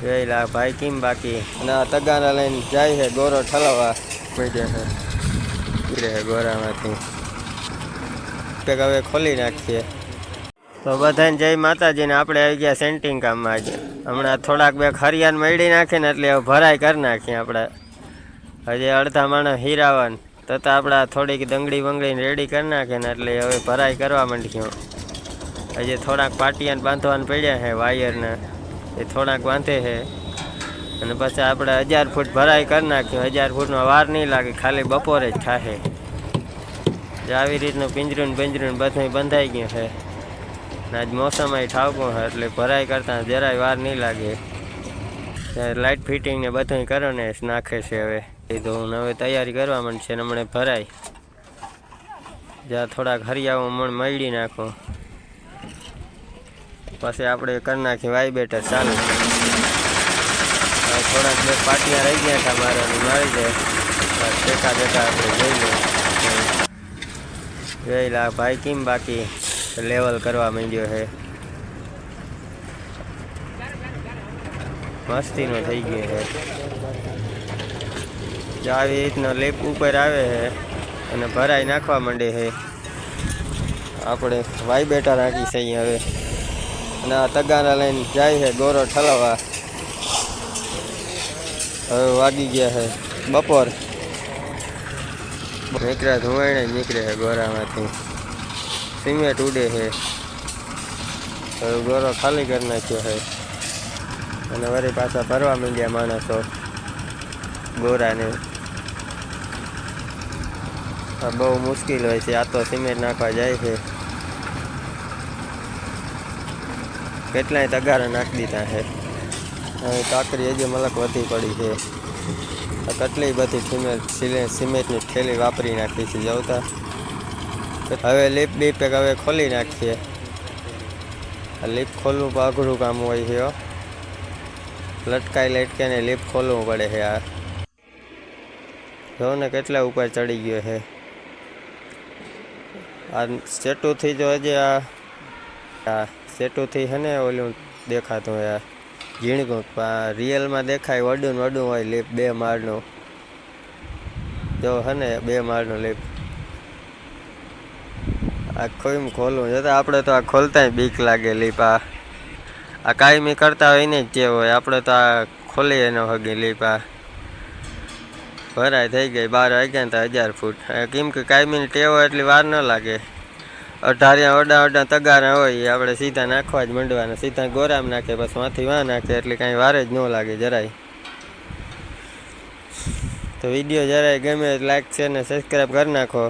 વેલા ભાઈ કેમ બાકી અને આ તગારા લઈને જાય છે ગોરો ઠલાવવા પડ્યા છે ગોરામાંથી હવે ખોલી નાખીએ તો બધાને જય માતાજીને આપણે આવી ગયા સેન્ટિંગ કામમાં આજે હમણાં થોડાક બે હરિયાન મળી નાખીએ ને એટલે ભરાઈ કરી નાખીએ આપણે હજી અડધા માણસ હીરાવન તથા આપણા થોડીક દંગડી બંગડીને રેડી કરી નાખીએ ને એટલે હવે ભરાઈ કરવા માંડ્યો હજી થોડાક પાટિયાને બાંધવાને પડ્યા છે વાયરને એ થોડાક બાંધે છે અને પછી આપણે 1000 ફૂટ ભરાઈ કરી નાખ્યું 1000 ફૂટમાં વાર નહીં લાગે ખાલી બપોરે જ થાય જે આવી રીતનું પિંજરું બધું બંધાઈ ગયું છે ને આજ મોસમ ઠાવકું છે એટલે ભરાઈ કરતાં જરાય વાર નહીં લાગે લાઇટ ફિટિંગ ને બધું કરો ને નાખે છે હવે તો હું હવે તૈયારી કરવા માંડશે ને હમણાં ભરાય જ્યાં થોડાક હરિયાઓ મળી નાખો પછી આપણે કરી નાખીએ વાઈ બેટર ચાલુ થોડાક બે પાટિયા રહી ગયા હતા મારે મારી જાય ટેકા બેટા આપણે જોઈ લઈએ વેલા ભાઈ કેમ બાકી લેવલ કરવા માંડ્યો છે મસ્તીનો થઈ ગયો છે આવી રીતનો લેપ ઉપર આવે છે અને ભરાઈ નાખવા માંડે છે આપણે વાઈ બેટા રાખી છે હવે અને આ તગારા લઈને જાય છે ગોરો ઠલાવવા હવે વાગી ગયા છે બપોર નીકળ્યા ધુવાઈને નીકળે છે ગોરામાંથી સિમેન્ટ ઉડે છે હવે ગોરો ખાલી કરી નાખ્યો છે અને વળી પાછા ભરવા માંડ્યા માણસો ગોરાને આ બહુ મુશ્કેલ હોય છે આ તો સિમેન્ટ નાખવા જાય છે કેટલાય તગારા નાખી દીધા છે હવે કાકરી હજી મલક વધી પડી છે કેટલી બધી સિમેન્ટની થેલી વાપરી નાખી છે જવતા હવે લીપ બીપ હવે ખોલી નાખીએ લીપ ખોલવું અઘરું કામ હોય છે લટકાઈ લટકાઈને લીપ ખોલવું પડે છે આ જો ને કેટલા ઉપર ચડી ગયો છે આ સેટુથી જો હજી આ સેટુથી છે ને ઓલું દેખાતું હોય આ ઝીણકું રિયલમાં દેખાય વડું હોય લીપ 2 માળનું જો હે ને 2 માળનું લીપ આ કોઈ ખોલવું જતા આપણે તો આ ખોલતા બીક લાગે લીપ આ કાયમી કરતા હોય ને જ જે હોય આપણે તો આ ખોલી એનો હગી લીપ આ ભરાઈ થઈ ગઈ 12 વાગ્યા ને 1000 ફૂટ કેમ કે કાયમીની ટેવ હોય એટલી વાર ન લાગે અઢારિયા વડા તગારા હોય એ આપણે સીધા નાખવા જ મંડવાના સીધા ગોરામ નાખે બસ માંથી વાં નાખે એટલે કાંઈ વાર જ ન લાગે જરાય તો વિડીયો જરાય ગમે લાઈક શેર ને સબસ્ક્રાઈબ કરી નાખો